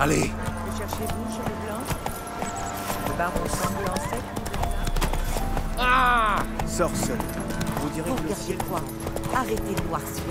Allez. Que cherchez-vous, cheveux blancs? Le baron sanglant sec? Ah! Sorcel. Vous direz Vous que le regardez ciel... quoi? Arrêtez de noircir.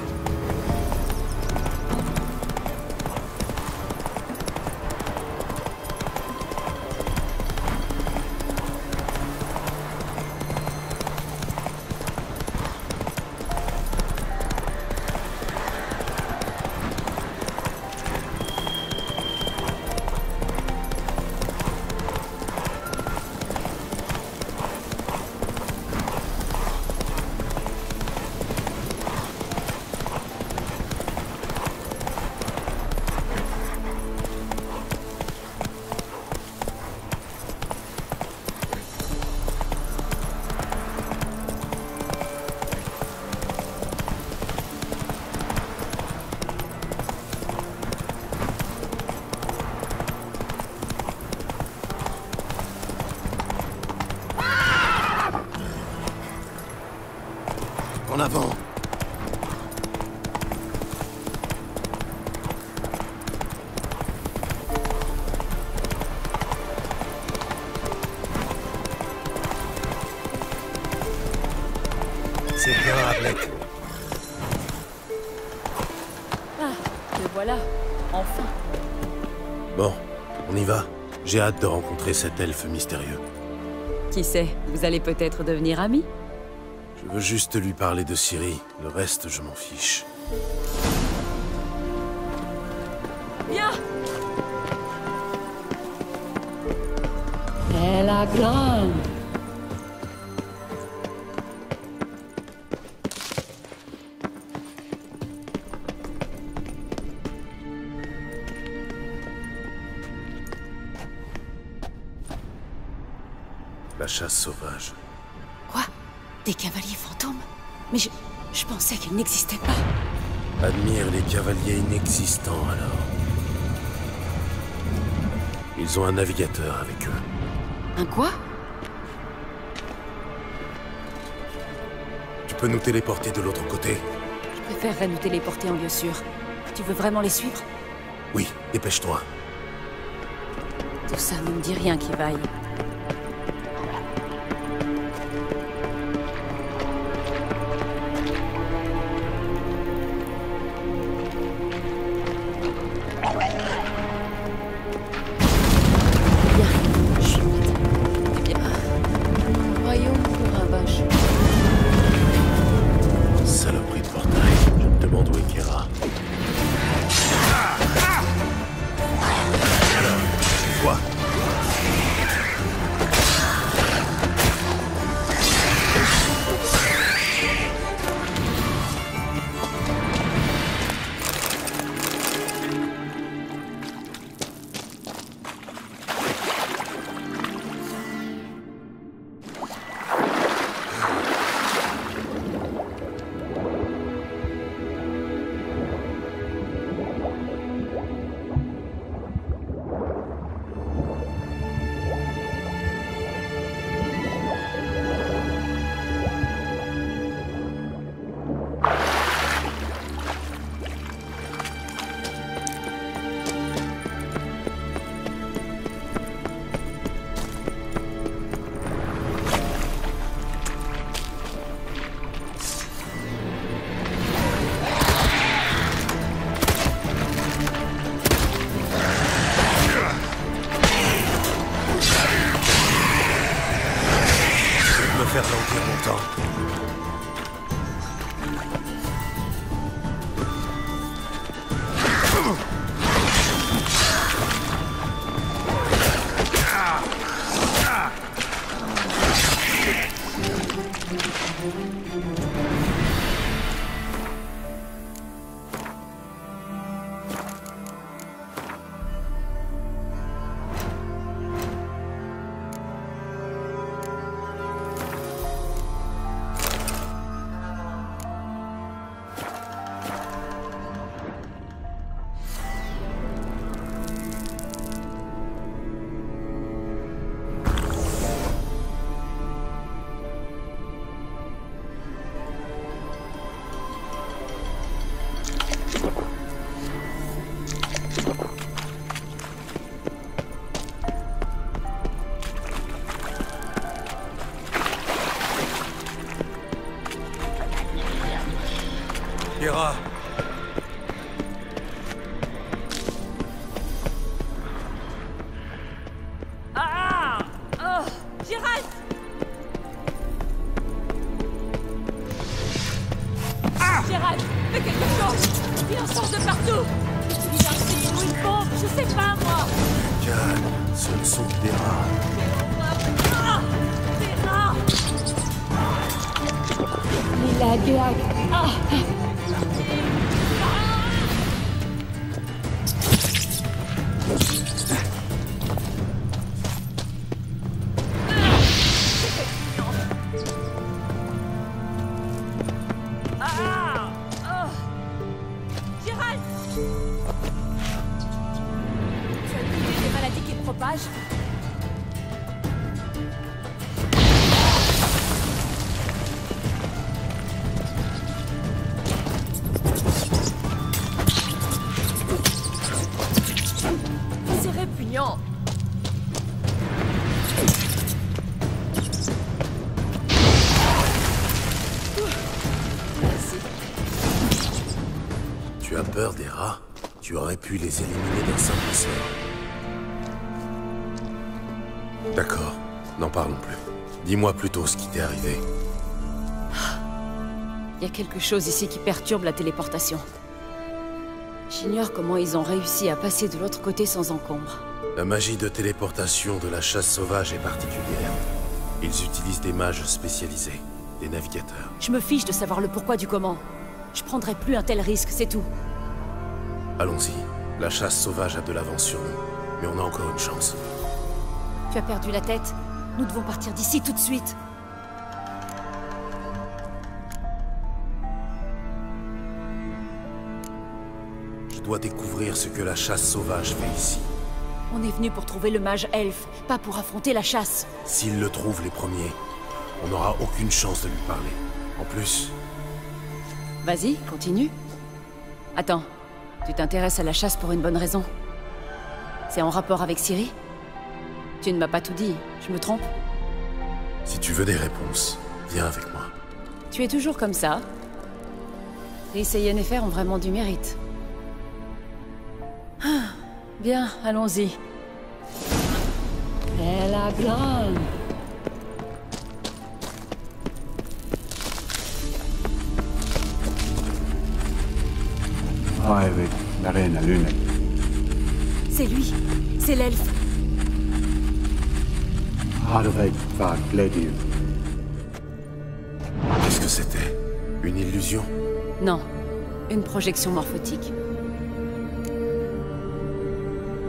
En avant. C'est bien, Ablek. Ah, te voilà. Enfin. Bon, on y va. J'ai hâte de rencontrer cet elfe mystérieux. Qui sait, vous allez peut-être devenir amis? Je veux juste lui parler de Ciri. Le reste, je m'en fiche. Viens! Elle a grande. La chasse sauvage. Quoi? Des cavaliers fantômes? Mais je pensais qu'ils n'existaient pas. Admire les cavaliers inexistants, alors. Ils ont un navigateur avec eux. Un quoi? Tu peux nous téléporter de l'autre côté? Je préférerais nous téléporter en lieu sûr. Tu veux vraiment les suivre? Oui, dépêche-toi. Tout ça ne me dit rien qui vaille. Saloperie de portail. Je me demande où est Kera. Alors, tu vois? Faire ralentir mon temps. partout. Utilise un signe ou une bombe, je sais pas moi. Calme, ce ne sont que des rats. Ah, des rats. Les lag. Ah. Gérald! Tu as une idée des maladies qu'il propage? C'est répugnant! Tu as peur des rats? Tu aurais pu les éliminer d'un simple sort. D'accord, n'en parlons plus. Dis-moi plutôt ce qui t'est arrivé. Il y a quelque chose ici qui perturbe la téléportation. J'ignore comment ils ont réussi à passer de l'autre côté sans encombre. La magie de téléportation de la chasse sauvage est particulière. Ils utilisent des mages spécialisés, des navigateurs. Je me fiche de savoir le pourquoi du comment. Je prendrai plus un tel risque, c'est tout. Allons-y. La chasse sauvage a de l'avance sur nous, mais on a encore une chance. Tu as perdu la tête? Nous devons partir d'ici tout de suite. Je dois découvrir ce que la chasse sauvage fait ici. On est venu pour trouver le mage elfe, pas pour affronter la chasse. S'ils le trouvent les premiers, on n'aura aucune chance de lui parler. En plus, Vas-y, continue. Attends, tu t'intéresses à la chasse pour une bonne raison. C'est en rapport avec Ciri? Tu ne m'as pas tout dit, je me trompe? si tu veux des réponses, viens avec moi. Tu es toujours comme ça. Rhys et Yennefer ont vraiment du mérite. Ah, bien, allons-y. Elle a grande. Aivi, la reine lune. C'est lui, c'est l'elfe. Harveig var Glediu. Qu'est-ce que c'était? Une illusion? Non, une projection morphotique.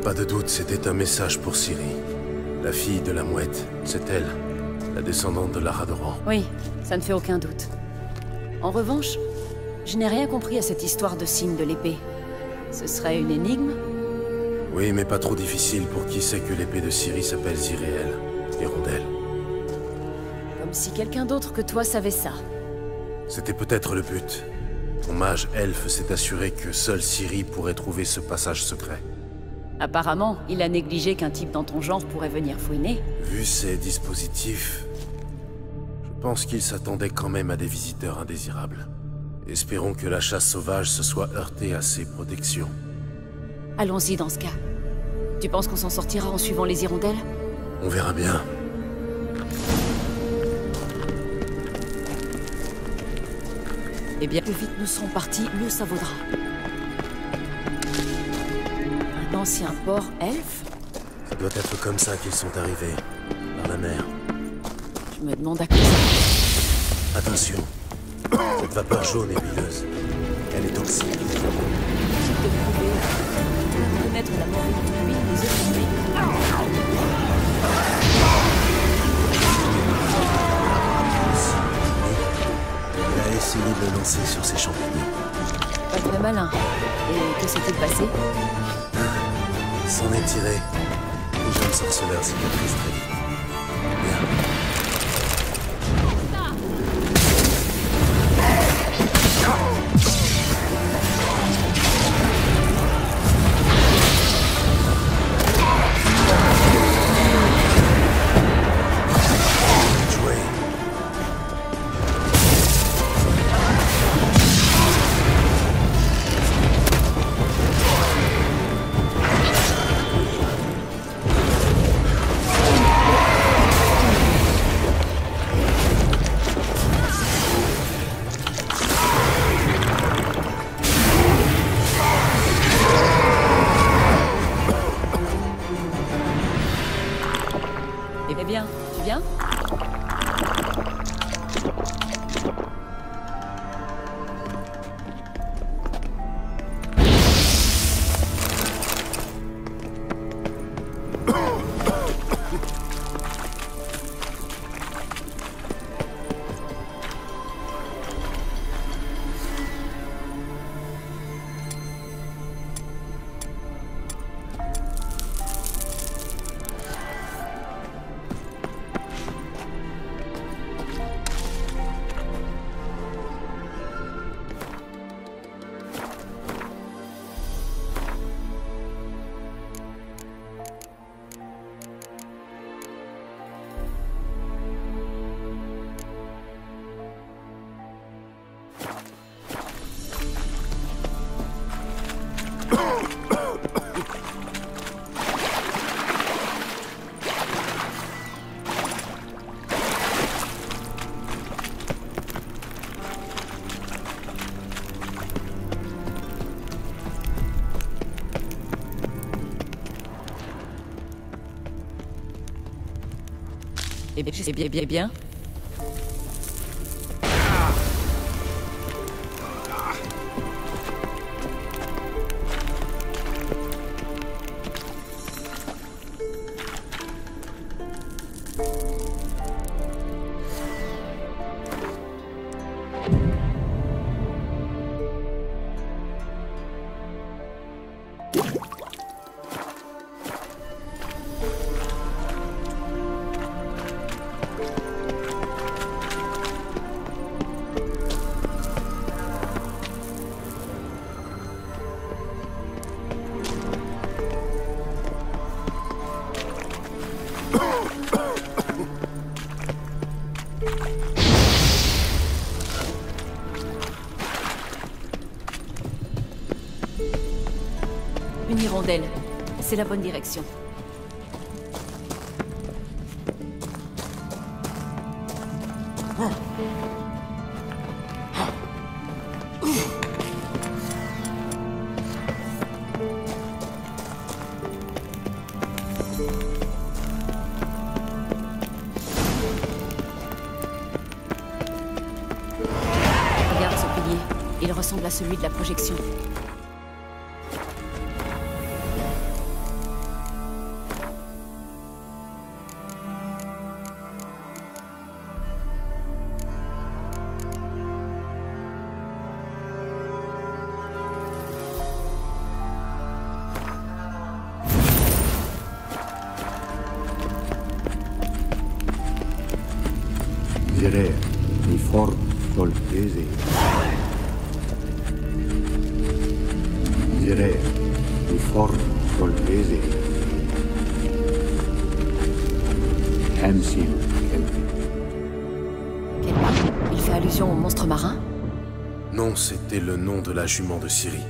Pas de doute, c'était un message pour Ciri. La fille de la mouette, c'est elle, la descendante de Lara Doran. Oui, ça ne fait aucun doute. En revanche, je n'ai rien compris à cette histoire de signe de l'épée. Ce serait une énigme? Oui, mais pas trop difficile pour qui sait que l'épée de Ciri s'appelle Ziréel, Hirondelle. Comme si quelqu'un d'autre que toi savait ça. C'était peut-être le but. Ton mage elfe s'est assuré que seule Ciri pourrait trouver ce passage secret. Apparemment, il a négligé qu'un type dans ton genre pourrait venir fouiner. Vu ces dispositifs, je pense qu'il s'attendait quand même à des visiteurs indésirables. Espérons que la chasse sauvage se soit heurtée à ses protections. Allons-y dans ce cas. Tu penses qu'on s'en sortira en suivant les hirondelles? On verra bien. Eh bien, plus vite nous serons partis, mieux ça vaudra. Un ancien port elfe? Ça doit être comme ça qu'ils sont arrivés, par la mer. Je me demande à quoi ça... Attention, cette vapeur jaune est huileuse. Elle est toxique. de prouver, connaître la morale de lui des autres. Il a essayé de le lancer sur ses champignons. Pas très malin. Et que s'est-il passé? Il s'en est tiré. Les jeunes sorceleurs cicatrisent très vite. Bien. Joué. Eh bien. Une hirondelle. C'est la bonne direction. Regarde ce pilier. Il ressemble à celui de la projection. Direi, mi for dolcese. Direi, mi for dolcese. Hamsil Kelpi. Il fait allusion au monstre marin? Non, c'était le nom de la jument de Ciri.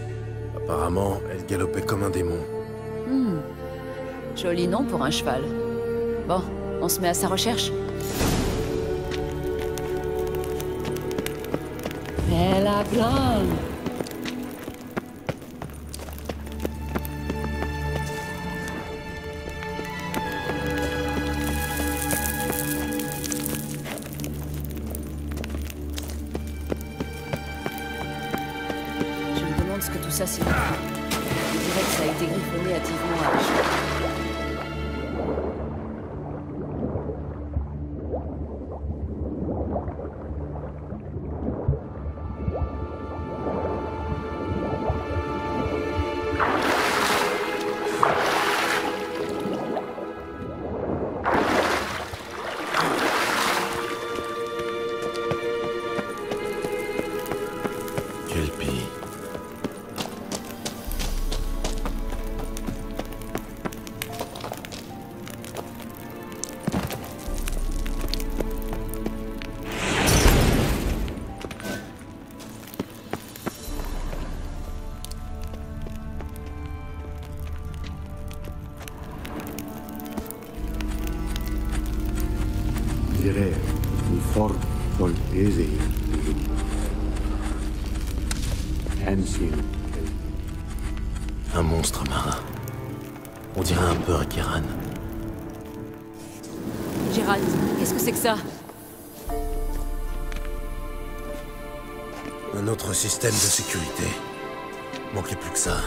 Apparemment, elle galopait comme un démon. Joli nom pour un cheval. Bon, on se met à sa recherche? Bella Blonde. Je me demande ce que tout ça signifie. Je dirais que ça a été griffonné hâtivement à la cheville. Kelpi. Direi, mi for dolcese. Hamsil Kelpi. Un monstre marin. On dirait un peu un Kéran. Gérald, qu'est-ce que c'est que ça? Un autre système de sécurité. Manquait plus que ça.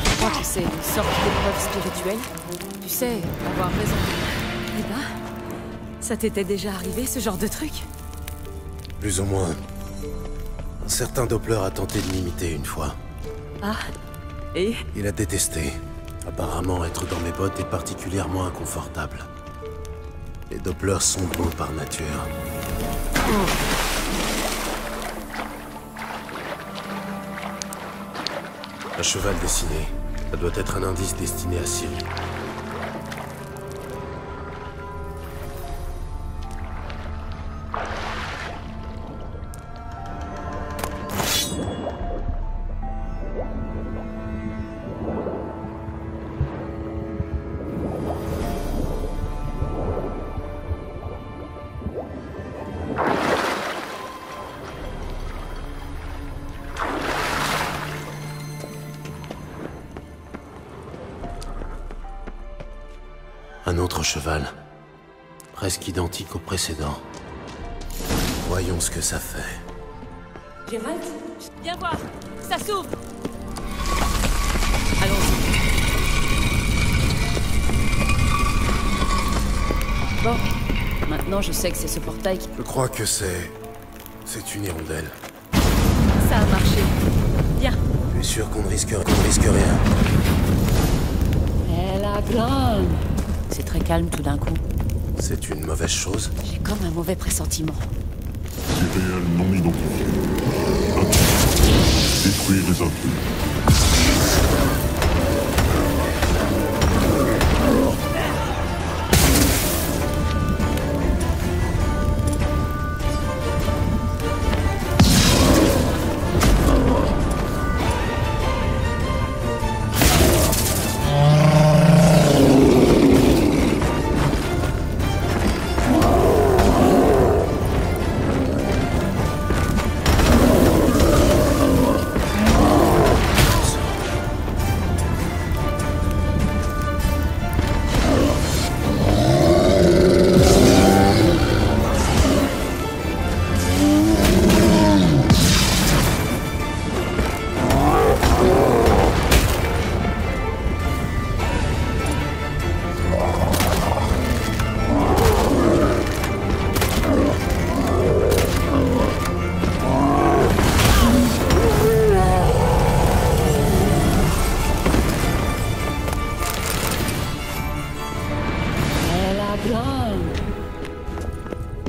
Je crois que c'est une sorte d'épreuve spirituelle. Tu sais, avoir raison. Eh ben, ça t'était déjà arrivé, ce genre de truc? Plus ou moins. Un certain Doppler a tenté de m'imiter une fois. Ah, et? Il a détesté. Apparemment, être dans mes bottes est particulièrement inconfortable. Les Dopplers sont beaux par nature. Un cheval dessiné. Ça doit être un indice destiné à Ciri. autre cheval. Presque identique au précédent. Voyons ce que ça fait. Gérald, viens voir. Ça s'ouvre. Allons-y. Bon, maintenant je sais que c'est ce portail qui... Je crois que c'est une hirondelle. Ça a marché. Viens. Tu es sûr qu'on ne risque rien? Elle a grande. C'est très calme tout d'un coup. C'est une mauvaise chose? J'ai comme un mauvais pressentiment. Céréales non identifiées. Détruire les intrus.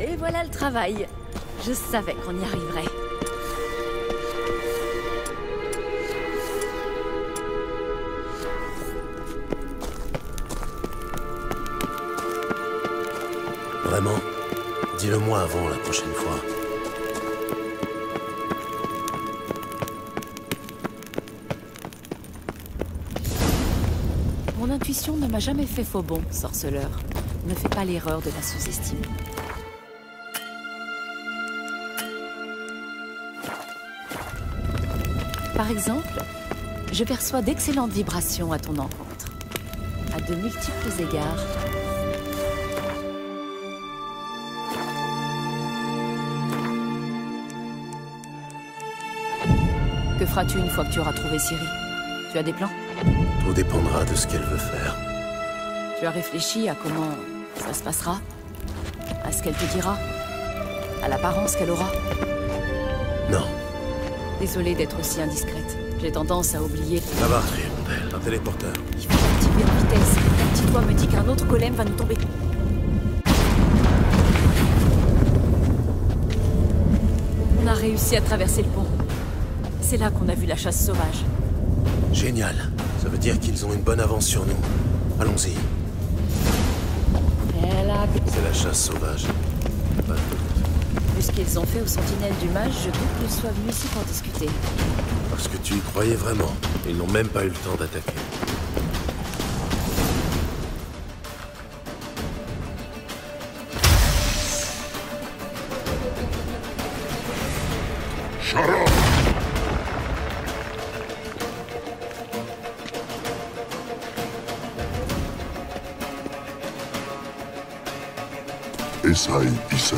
Et voilà le travail. Je savais qu'on y arriverait. Vraiment? Dis-le-moi avant la prochaine fois. Mon intuition ne m'a jamais fait faux bond, sorceleur. Ne fais pas l'erreur de la sous-estimer. Par exemple, je perçois d'excellentes vibrations à ton encontre. À de multiples égards. Que feras-tu une fois que tu auras trouvé Ciri? Tu as des plans? Tout dépendra de ce qu'elle veut faire. Tu as réfléchi à comment ça se passera? À ce qu'elle te dira? À l'apparence qu'elle aura? Non. Désolée d'être aussi indiscrète. J'ai tendance à oublier. Ça va, hirondelle, un téléporteur. Il faut activer en vitesse. La petite voix me dit qu'un autre golem va nous tomber. On a réussi à traverser le pont. C'est là qu'on a vu la chasse sauvage. Génial. Ça veut dire qu'ils ont une bonne avance sur nous. Allons-y. C'est la chasse sauvage. Pas de doute. Vu ce qu'ils ont fait aux sentinelles du mage, je doute qu'ils soient venus ici pour discuter. Parce que tu y croyais vraiment. Ils n'ont même pas eu le temps d'attaquer. Shara! Esai Isa.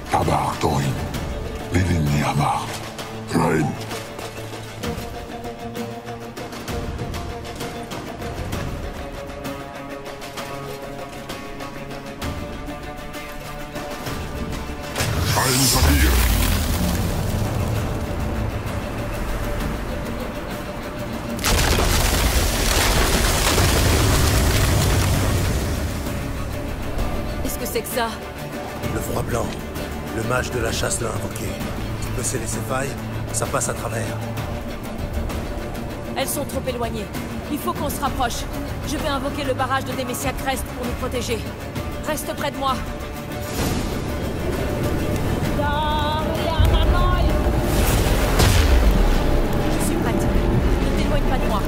Tabar Torin. Lilini Amar. Rain. Shain Sabir. Qu'est-ce que c'est que ça? Le froid blanc. Le mage de la chasse l'a invoqué. Tu peux sceller ses failles, ça passe à travers. Elles sont trop éloignées. Il faut qu'on se rapproche. Je vais invoquer le barrage de Nemesia Crest pour nous protéger. Reste près de moi. Je suis prête. Ne t'éloigne pas de moi.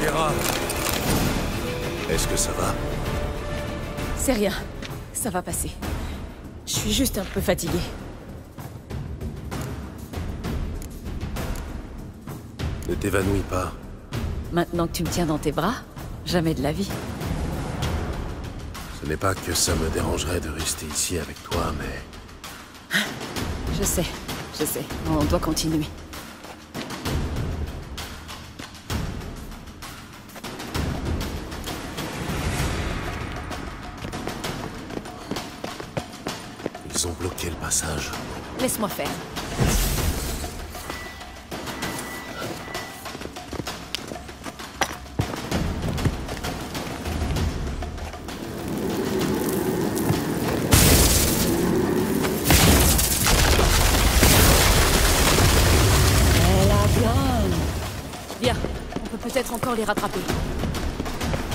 Kera! Est-ce que ça va? C'est rien. Ça va passer. Je suis juste un peu fatiguée. Ne t'évanouis pas. Maintenant que tu me tiens dans tes bras, jamais de la vie. Ce n'est pas que ça me dérangerait de rester ici avec toi, mais... Je sais. On doit continuer. Ils ont bloqué le passage. Laisse-moi faire. Viens, on peut peut-être encore les rattraper.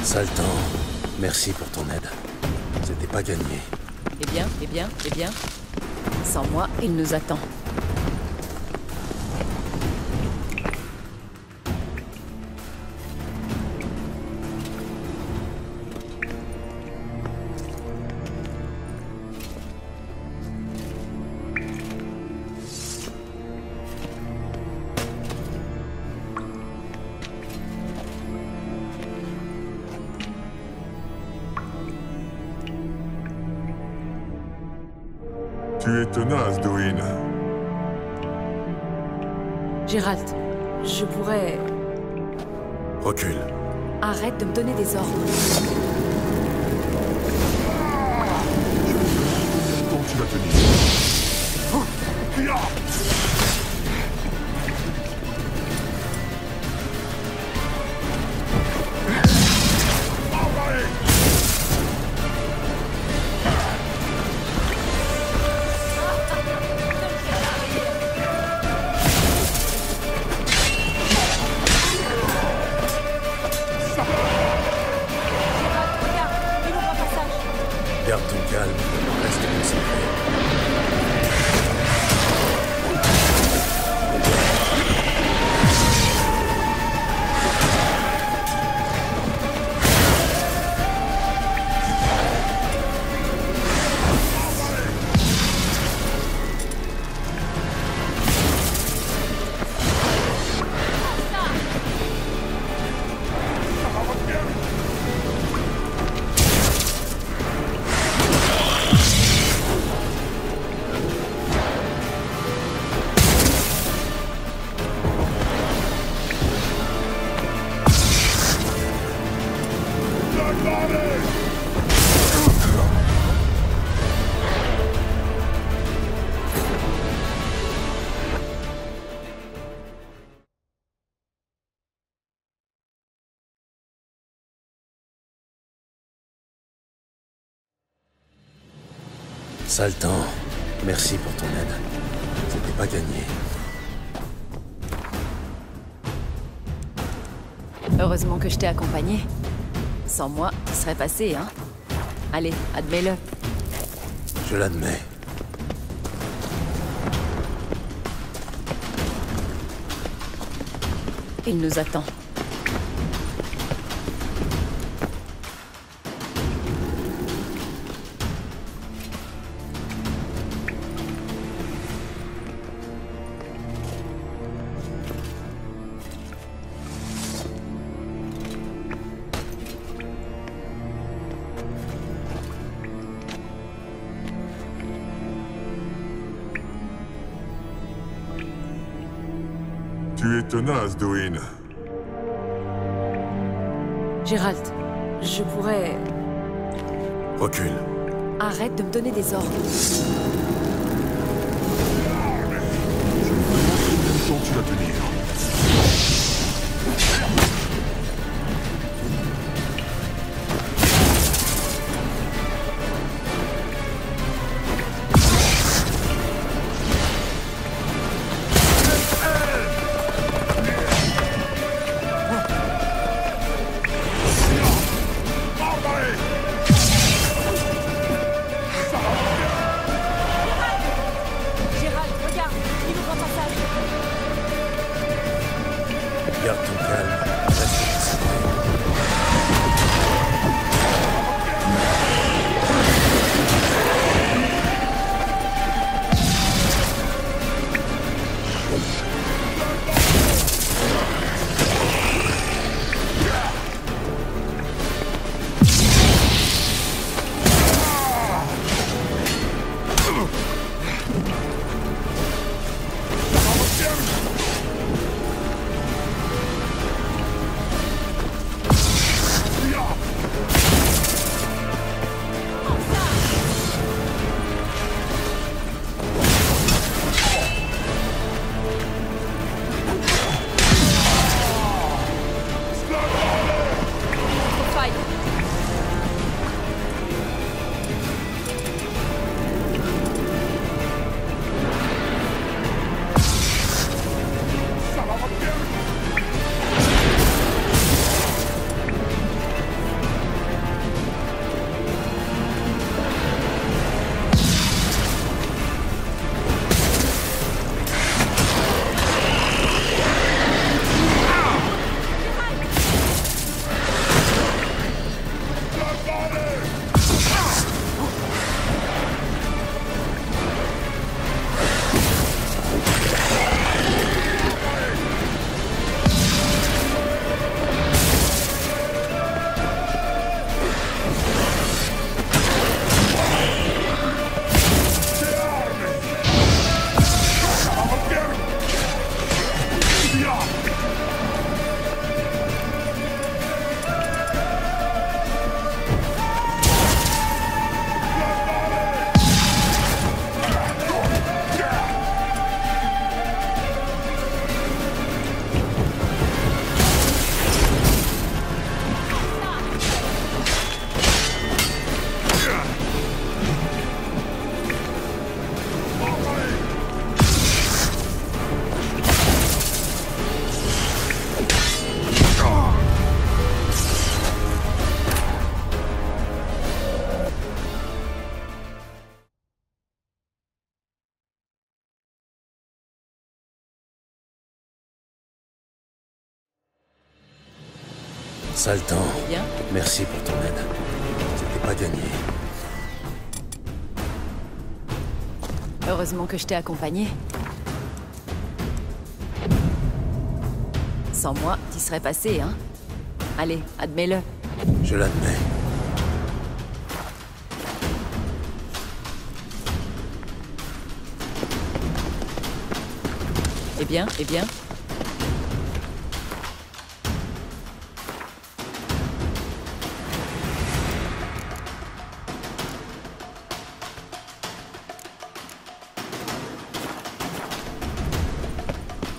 Saltan, merci pour ton aide. C'était pas gagné. Eh bien. Sans moi, il nous attend. Tu es tenace, Doin. Gérald, je pourrais... Recule. Arrête de me donner des ordres. Quand tu vas tenir. Garde ton calme, reste concentré. Saltan, merci pour ton aide. C'était pas gagné. Heureusement que je t'ai accompagné. Sans moi, tu serais passé, hein? Allez, admets-le. Je l'admets. Il nous attend. Tu es tenace, Doin. Gérald, je pourrais... Recule. Arrête de me donner des ordres. Quand tu vas tenir. Gérald, regarde, il ouvre un passage. Ça le temps. Bien. Merci pour ton aide. C'était pas gagné. Heureusement que je t'ai accompagné. Sans moi, t'y serais passé, hein? Allez, admets-le. Je l'admets. Eh bien, eh bien.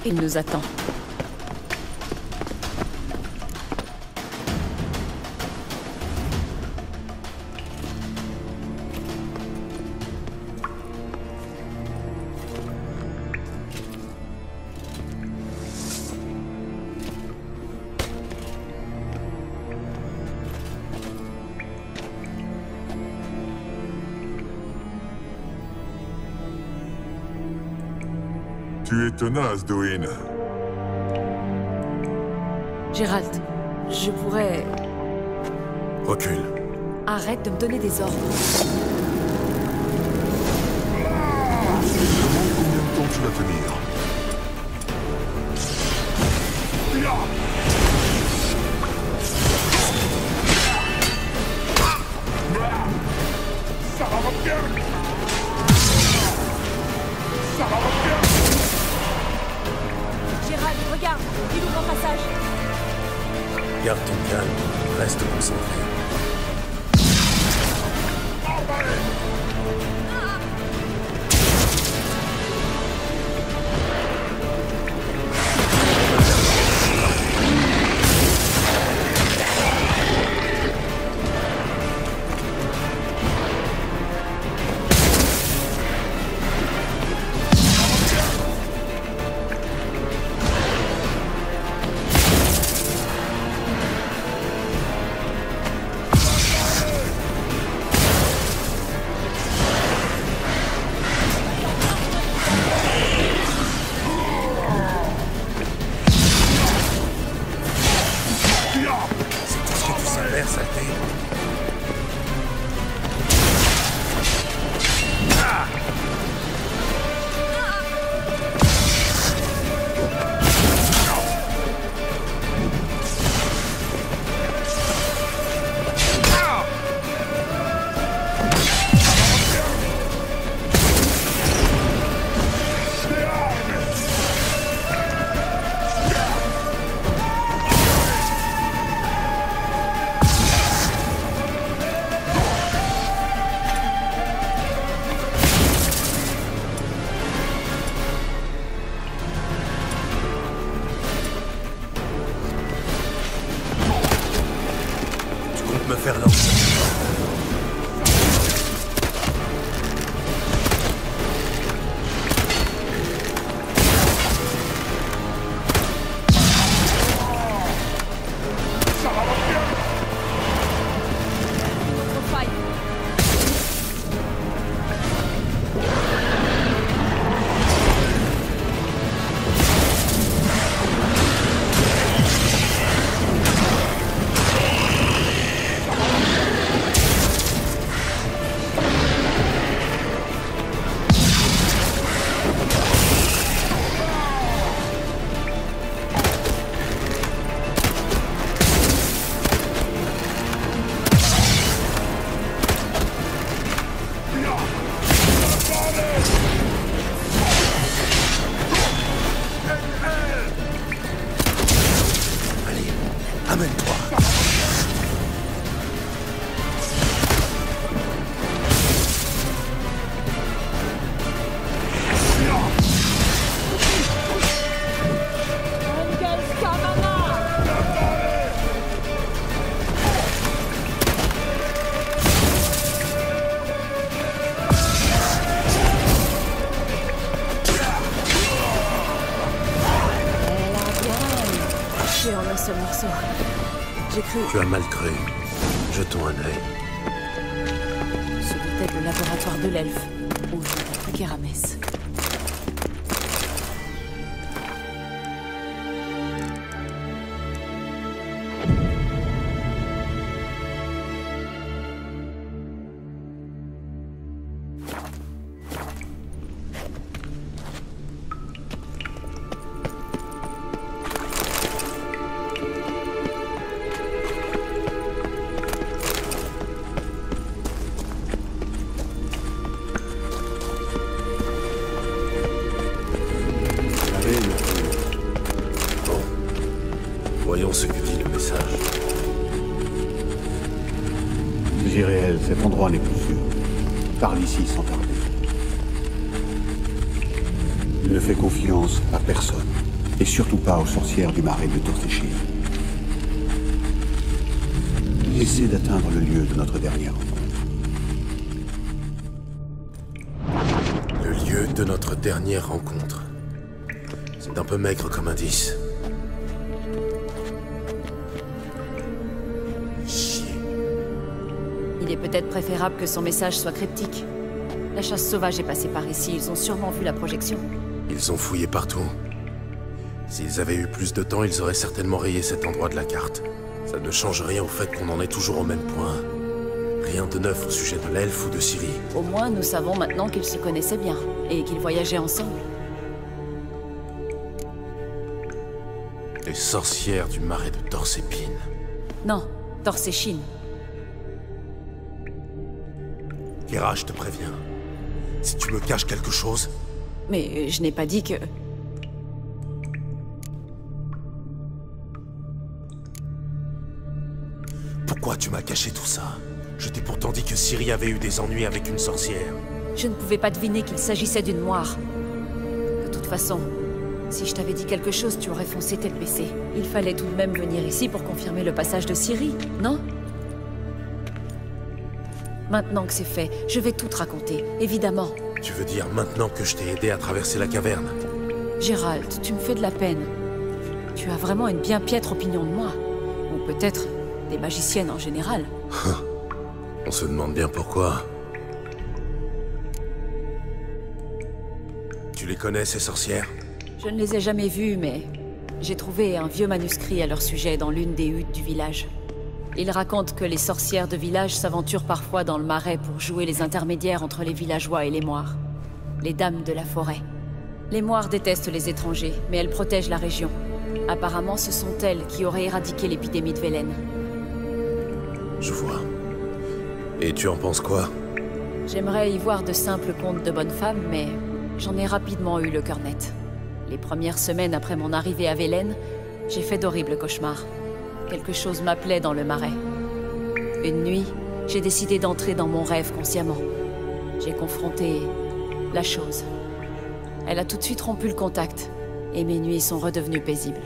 Il nous attend. Tu es tenace, Doin. Gérald, je pourrais... Recule. Arrête de me donner des ordres. Demande combien de temps tu vas tenir. Ça va bien. Ça va bien. Gérald, regarde, il ouvre un passage. Garde ton calme. Reste concentré. Me faire lancer. Amène-toi. En un seul morceau. J'ai cru... Tu as mal cru. Jetons un œil. Ce doit être le laboratoire de l'elfe, où je n'ai plus qu'Arames. C'est réel, cet endroit n'est plus sûr. Parle ici sans tarder. Ne fais confiance à personne. Et surtout pas aux sorcières du marais de Torsechin. Essaie d'atteindre le lieu de notre dernière rencontre. Le lieu de notre dernière rencontre. C'est un peu maigre comme indice. Chier. Il est peut-être préférable que son message soit cryptique. La chasse sauvage est passée par ici, ils ont sûrement vu la projection. Ils ont fouillé partout. S'ils avaient eu plus de temps, ils auraient certainement rayé cet endroit de la carte. Ça ne change rien au fait qu'on en est toujours au même point. Rien de neuf au sujet de l'elfe ou de Ciri. Au moins, nous savons maintenant qu'ils se connaissaient bien, et qu'ils voyageaient ensemble. Les sorcières du marais de Torsepin. Non, Torsechin. Kira, je te préviens. Si tu me caches quelque chose... Mais je n'ai pas dit que... Pourquoi tu m'as caché tout ça? Je t'ai pourtant dit que Ciri avait eu des ennuis avec une sorcière. Je ne pouvais pas deviner qu'il s'agissait d'une moire. De toute façon, si je t'avais dit quelque chose, tu aurais foncé tête baissée. Il fallait tout de même venir ici pour confirmer le passage de Ciri, non? Maintenant que c'est fait, je vais tout te raconter, évidemment. Tu veux dire maintenant que je t'ai aidé à traverser la caverne? Gérald, tu me fais de la peine. Tu as vraiment une bien piètre opinion de moi. Ou peut-être des magiciennes en général. On se demande bien pourquoi. Tu les connais, ces sorcières? Je ne les ai jamais vues, mais j'ai trouvé un vieux manuscrit à leur sujet dans l'une des huttes du village. Ils racontent que les sorcières de village s'aventurent parfois dans le marais pour jouer les intermédiaires entre les villageois et les moires. Les dames de la forêt. Les moires détestent les étrangers, mais elles protègent la région. Apparemment, ce sont elles qui auraient éradiqué l'épidémie de Velen. Je vois. Et tu en penses quoi? J'aimerais y voir de simples contes de bonnes femmes, mais j'en ai rapidement eu le cœur net. Les premières semaines après mon arrivée à Velen, j'ai fait d'horribles cauchemars. Quelque chose m'appelait dans le marais. Une nuit, j'ai décidé d'entrer dans mon rêve consciemment. J'ai confronté la chose. Elle a tout de suite rompu le contact, et mes nuits sont redevenues paisibles.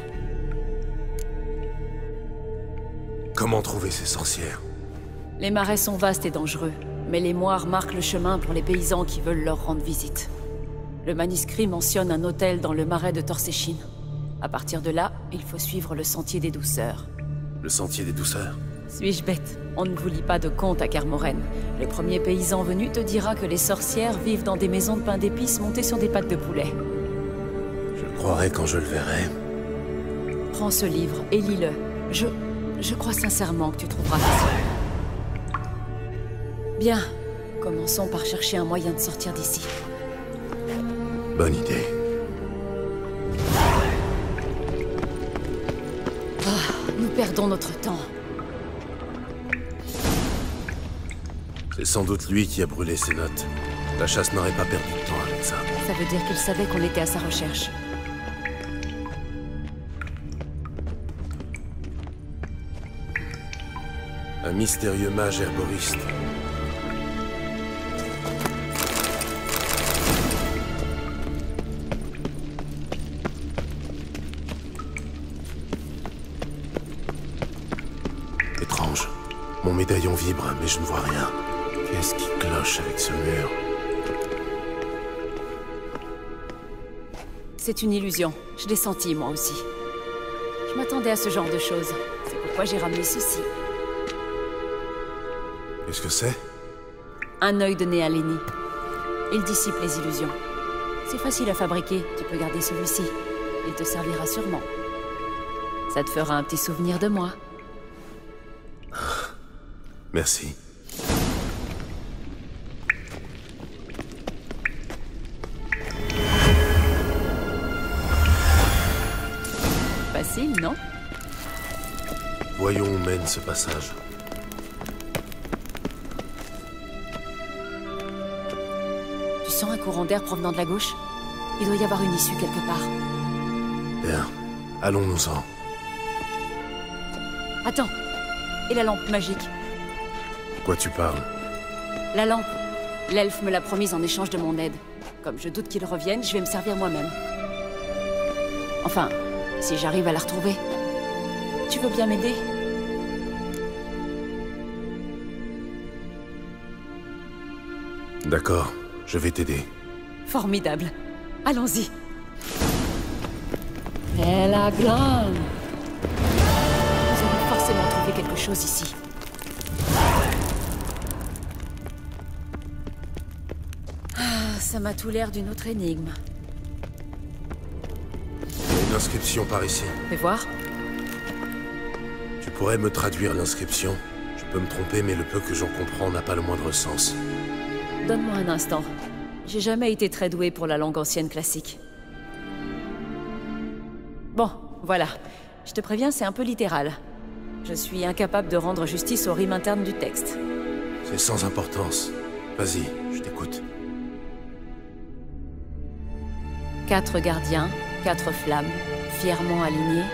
Comment trouver ces sorcières? Les marais sont vastes et dangereux, mais les moires marquent le chemin pour les paysans qui veulent leur rendre visite. Le manuscrit mentionne un hôtel dans le marais de Torsechin. À partir de là, il faut suivre le sentier des douceurs. Le sentier des douceurs? Suis-je bête? On ne vous lit pas de contes à Kermoren. Le premier paysan venu te dira que les sorcières vivent dans des maisons de pain d'épices montées sur des pattes de poulet. Je le croirai quand je le verrai. Prends ce livre et lis-le. Je crois sincèrement que tu trouveras ça. Bien, commençons par chercher un moyen de sortir d'ici. Bonne idée. Nous perdons notre temps. C'est sans doute lui qui a brûlé ses notes. La chasse n'aurait pas perdu de temps avec ça. Ça veut dire qu'il savait qu'on était à sa recherche. Un mystérieux mage herboriste. Étrange. Mon médaillon vibre, mais je ne vois rien. Qu'est-ce qui cloche avec ce mur? C'est une illusion. Je l'ai senti, moi aussi. Je m'attendais à ce genre de choses. C'est pourquoi j'ai ramené ceci. Qu'est-ce que c'est? Un œil de Néalénie. Il dissipe les illusions. C'est facile à fabriquer. Tu peux garder celui-ci. Il te servira sûrement. Ça te fera un petit souvenir de moi. Merci. Facile, non? Voyons où mène ce passage. Tu sens un courant d'air provenant de la gauche? Il doit y avoir une issue quelque part. Bien, allons-nous-en. Attends! Et la lampe magique? quoi tu parles? La lampe. L'elfe me l'a promise en échange de mon aide. Comme je doute qu'il revienne, je vais me servir moi-même. Enfin, si j'arrive à la retrouver. Tu veux bien m'aider? D'accord, je vais t'aider. Formidable. Allons-y. Et la grande. Vous allez forcément trouver quelque chose ici. Ah, ça m'a tout l'air d'une autre énigme. Il y a une inscription par ici. Fais voir. Tu pourrais me traduire l'inscription? Je peux me tromper, mais le peu que j'en comprends n'a pas le moindre sens. Donne-moi un instant. J'ai jamais été très douée pour la langue ancienne classique. Bon, voilà. Je te préviens, c'est un peu littéral. Je suis incapable de rendre justice aux rimes internes du texte. C'est sans importance. Vas-y, je t'écoute. 4 gardiens, 4 flammes, fièrement alignés.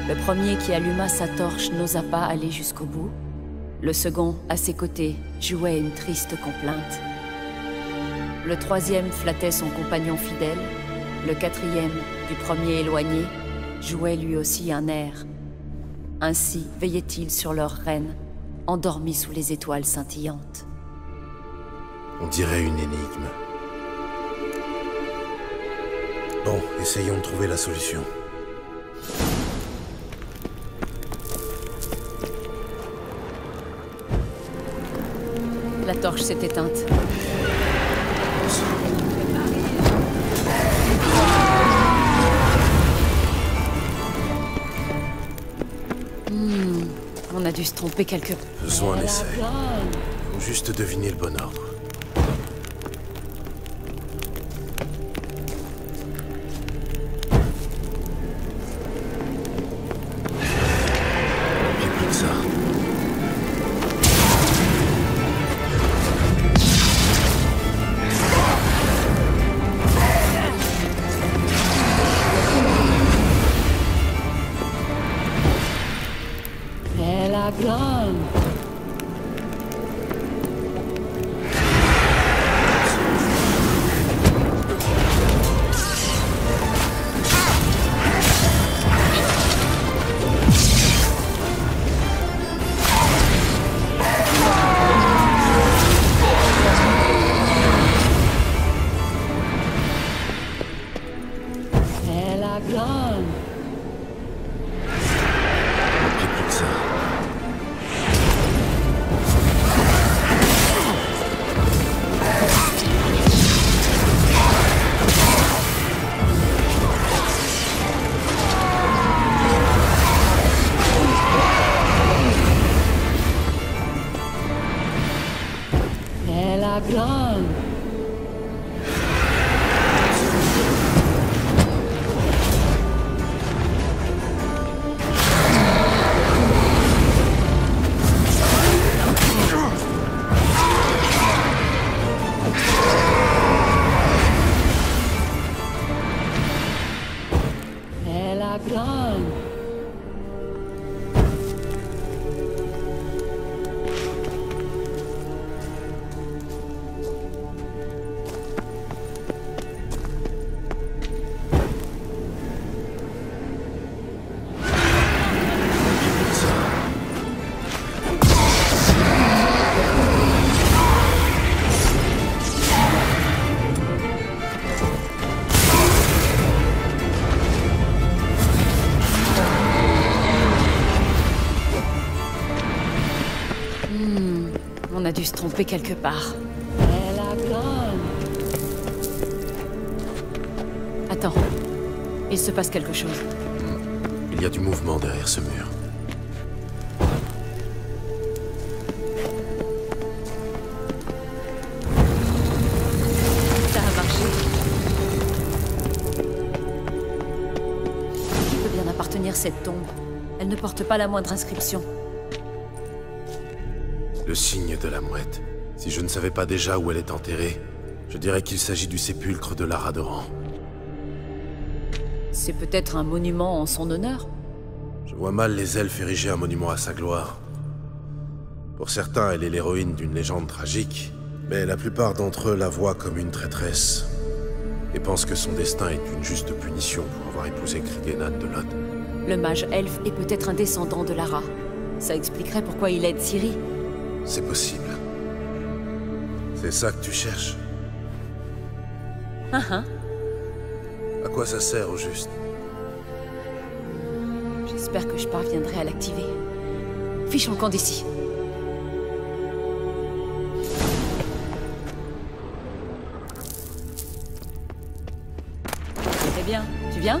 Le premier qui alluma sa torche n'osa pas aller jusqu'au bout. Le second, à ses côtés, jouait une triste complainte. Le troisième flattait son compagnon fidèle. Le quatrième, du premier éloigné, jouait lui aussi un air. Ainsi veillaient-ils sur leur reine, endormis sous les étoiles scintillantes. On dirait une énigme. Bon, essayons de trouver la solution. La torche s'est éteinte. On a dû se tromper quelque peu. Faisons un essai. Faut juste deviner le bon ordre. J'ai plus que ça. J'ai plus que ça. La grande. La grande. On a dû se tromper quelque part. Attends. Il se passe quelque chose. Il y a du mouvement derrière ce mur. Ça a marché. Qui peut bien appartenir cette tombe? Elle ne porte pas la moindre inscription. Le signe de la mouette. Si je ne savais pas déjà où elle est enterrée, je dirais qu'il s'agit du sépulcre de Lara Doran. C'est peut-être un monument en son honneur? Je vois mal les elfes ériger un monument à sa gloire. Pour certains, elle est l'héroïne d'une légende tragique, mais la plupart d'entre eux la voient comme une traîtresse, et pensent que son destin est une juste punition pour avoir épousé Krigenan de Lod. Le mage elfe est peut-être un descendant de Lara. Ça expliquerait pourquoi il aide Ciri. C'est possible. C'est ça que tu cherches? Ah. À quoi ça sert au juste? J'espère que je parviendrai à l'activer. Fichons le camp d'ici. Très bien. Tu viens?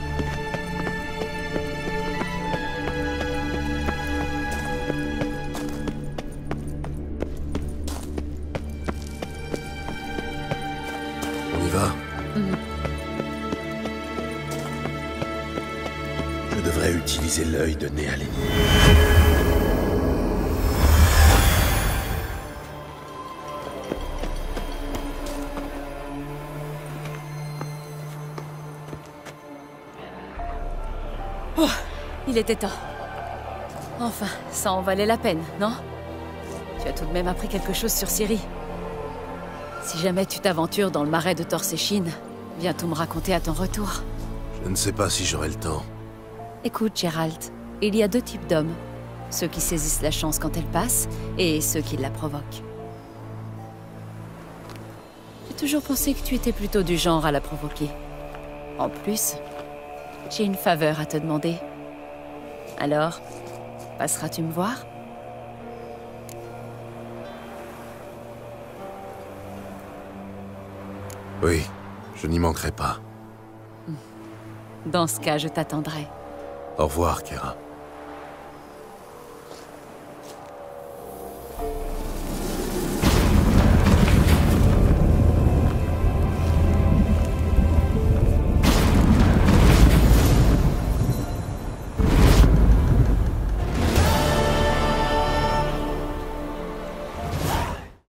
On y va? Je devrais utiliser l'œil de Néalénie. Oh, il était temps. Enfin, ça en valait la peine, non? Tu as tout de même appris quelque chose sur Ciri. Si jamais tu t'aventures dans le marais de Torsechin, viens tout me raconter à ton retour. Je ne sais pas si j'aurai le temps. Écoute, Geralt, il y a deux types d'hommes. Ceux qui saisissent la chance quand elle passe, et ceux qui la provoquent. J'ai toujours pensé que tu étais plutôt du genre à la provoquer. En plus, j'ai une faveur à te demander. Alors, passeras-tu me voir? Oui, je n'y manquerai pas. Dans ce cas, je t'attendrai. Au revoir, Kera.